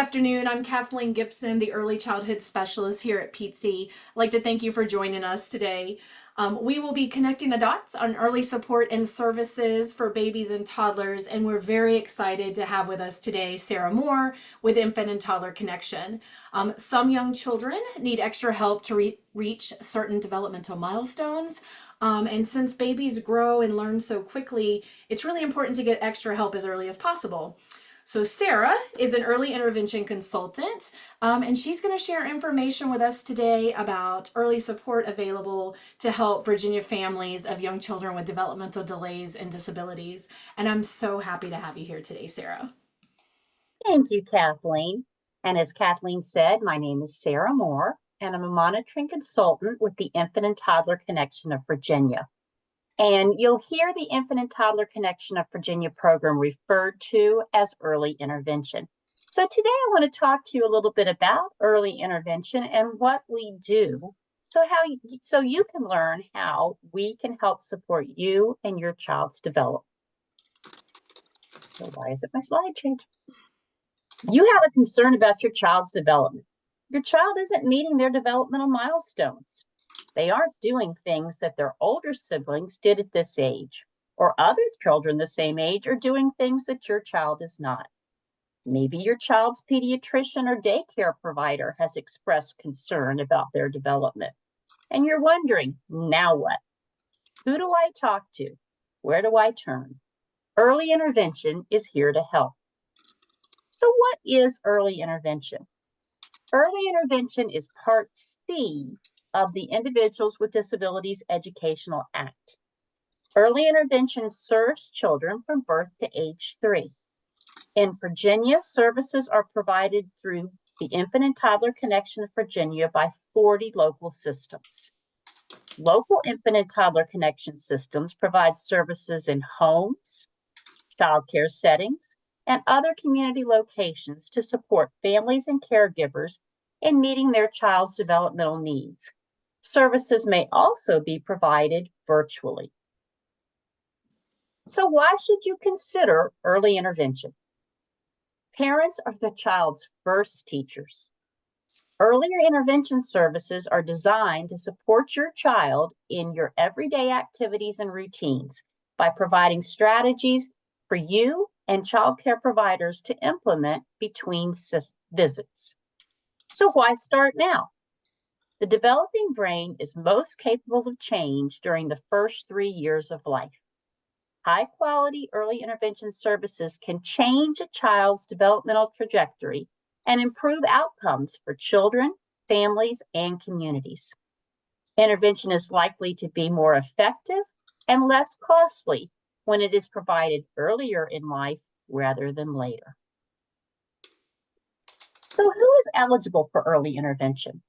Afternoon. I'm Kathleen Gibson, the Early Childhood Specialist here at PTC. I'd like to thank you for joining us today. We will be connecting the dots on early support and services for babies and toddlers, and we're very excited to have with us today Sarah Moore with Infant and Toddler Connection. Some young children need extra help to reach certain developmental milestones. And since babies grow and learn so quickly, it's really important to get extra help as early as possible. So Sarah is an early intervention consultant, and she's going to share information with us today about early support available to help Virginia families of young children with developmental delays and disabilities. And I'm so happy to have you here today, Sarah. Thank you, Kathleen. And as Kathleen said, my name is Sarah Moore, and I'm a monitoring consultant with the Infant and Toddler Connection of Virginia. And you'll hear the Infant and Toddler Connection of Virginia program referred to as early intervention. So today I want to talk to you a little bit about early intervention and what we do so you can learn how we can help support you and your child's development. So why is it my slide changed? You have a concern about your child's development. Your child isn't meeting their developmental milestones. They aren't doing things that their older siblings did at this age, or other children the same age are doing things that your child is not. Maybe your child's pediatrician or daycare provider has expressed concern about their development, and you're wondering, now what? Who do I talk to? Where do I turn? Early intervention is here to help. So what is early intervention? Early intervention is Part C of the Individuals with Disabilities Educational Act. Early intervention serves children from birth to age 3. In Virginia, services are provided through the Infant and Toddler Connection of Virginia by 40 local systems. Local Infant and Toddler Connection systems provide services in homes, child care settings, and other community locations to support families and caregivers in meeting their child's developmental needs. Services may also be provided virtually. So why should you consider early intervention? Parents are the child's first teachers. Earlier intervention services are designed to support your child in your everyday activities and routines by providing strategies for you and child care providers to implement between visits. So why start now? The developing brain is most capable of change during the first 3 years of life. High-quality early intervention services can change a child's developmental trajectory and improve outcomes for children, families, and communities. Intervention is likely to be more effective and less costly when it is provided earlier in life rather than later. So who is eligible for early intervention?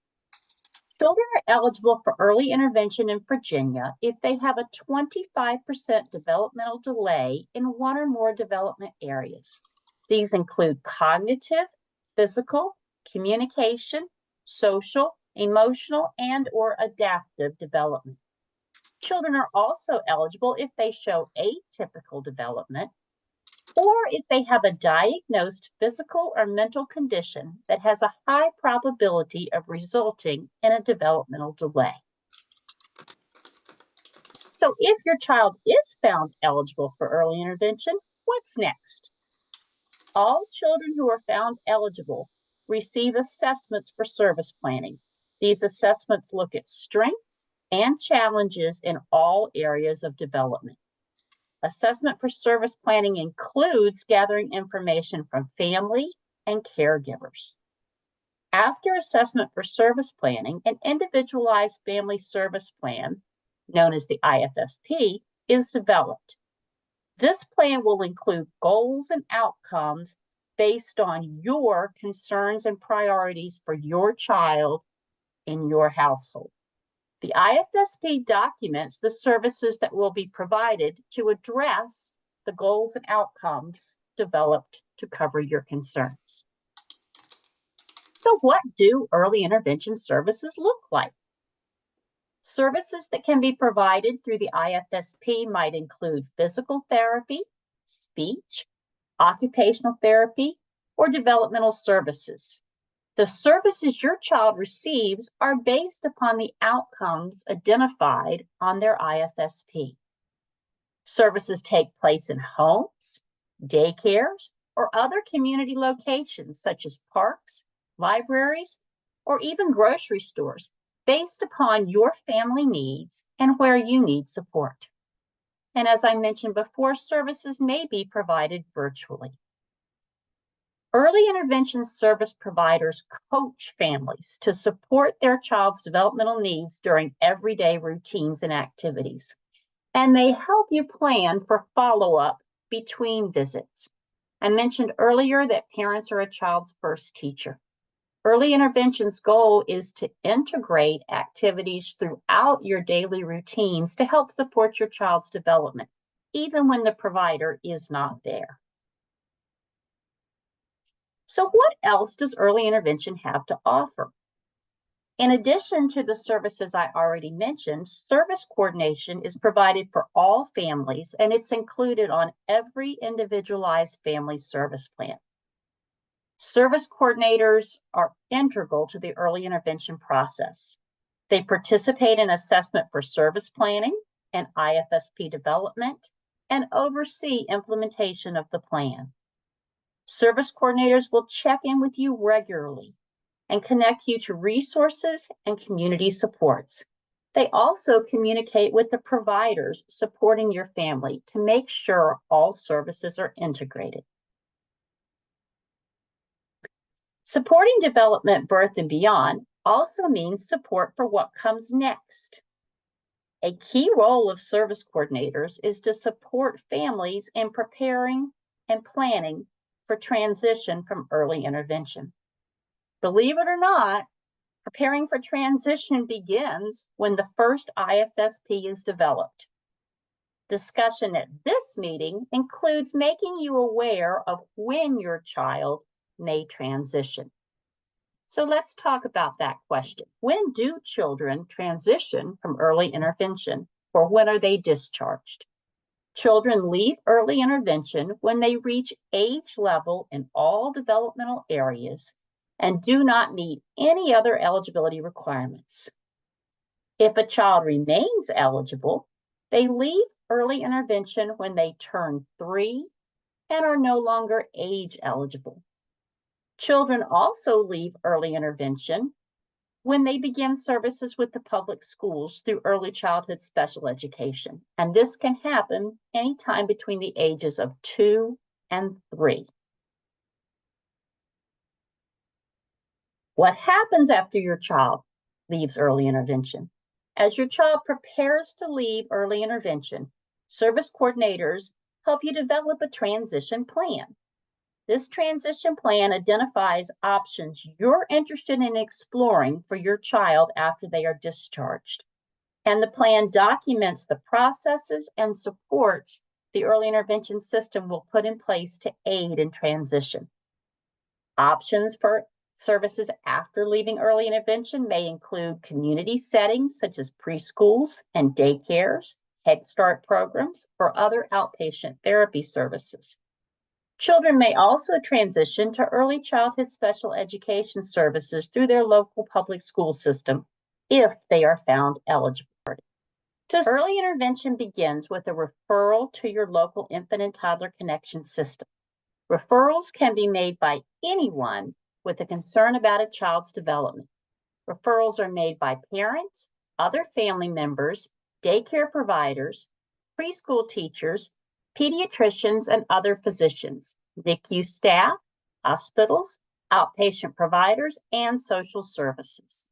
Children are eligible for early intervention in Virginia if they have a 25% developmental delay in one or more development areas. These include cognitive, physical, communication, social, emotional, and/or adaptive development. Children are also eligible if they show atypical development or if they have a diagnosed physical or mental condition that has a high probability of resulting in a developmental delay. So if your child is found eligible for early intervention, what's next? All children who are found eligible receive assessments for service planning. These assessments look at strengths and challenges in all areas of development. Assessment for service planning includes gathering information from family and caregivers. After assessment for service planning, an individualized family service plan, known as the IFSP, is developed. This plan will include goals and outcomes based on your concerns and priorities for your child in your household. The IFSP documents the services that will be provided to address the goals and outcomes developed to cover your concerns. So what do early intervention services look like? Services that can be provided through the IFSP might include physical therapy, speech, occupational therapy, or developmental services. The services your child receives are based upon the outcomes identified on their IFSP. Services take place in homes, daycares, or other community locations such as parks, libraries, or even grocery stores based upon your family needs and where you need support. And as I mentioned before, services may be provided virtually. Early intervention service providers coach families to support their child's developmental needs during everyday routines and activities. And they help you plan for follow-up between visits. I mentioned earlier that parents are a child's first teacher. Early intervention's goal is to integrate activities throughout your daily routines to help support your child's development, even when the provider is not there. So what else does early intervention have to offer? In addition to the services I already mentioned, service coordination is provided for all families, and it's included on every individualized family service plan. Service coordinators are integral to the early intervention process. They participate in assessment for service planning and IFSP development and oversee implementation of the plan. Service coordinators will check in with you regularly and connect you to resources and community supports. They also communicate with the providers supporting your family to make sure all services are integrated. Supporting development, birth, and beyond also means support for what comes next. A key role of service coordinators is to support families in preparing and planning for transition from early intervention. Believe it or not, preparing for transition begins when the first IFSP is developed. Discussion at this meeting includes making you aware of when your child may transition. So let's talk about that question. When do children transition from early intervention, or when are they discharged? Children leave early intervention when they reach age level in all developmental areas and do not meet any other eligibility requirements. If a child remains eligible, they leave early intervention when they turn 3 and are no longer age eligible. Children also leave early intervention when they begin services with the public schools through early childhood special education. And this can happen anytime between the ages of 2 and 3. What happens after your child leaves early intervention? As your child prepares to leave early intervention, service coordinators help you develop a transition plan. This transition plan identifies options you're interested in exploring for your child after they are discharged. And the plan documents the processes and supports the early intervention system will put in place to aid in transition. Options for services after leaving early intervention may include community settings such as preschools and daycares, Head Start programs, or other outpatient therapy services. Children may also transition to early childhood special education services through their local public school system if they are found eligible. So early intervention begins with a referral to your local infant and toddler connection system. Referrals can be made by anyone with a concern about a child's development. Referrals are made by parents, other family members, daycare providers, preschool teachers, pediatricians, and other physicians, NICU staff, hospitals, outpatient providers, and social services.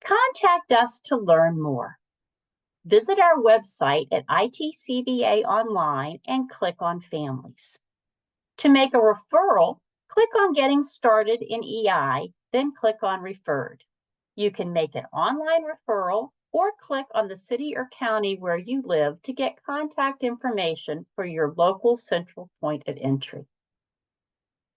Contact us to learn more. Visit our website at ITCVA Online and click on Families. To make a referral, click on Getting Started in EI, then click on Referred. You can make an online referral or click on the city or county where you live to get contact information for your local central point of entry.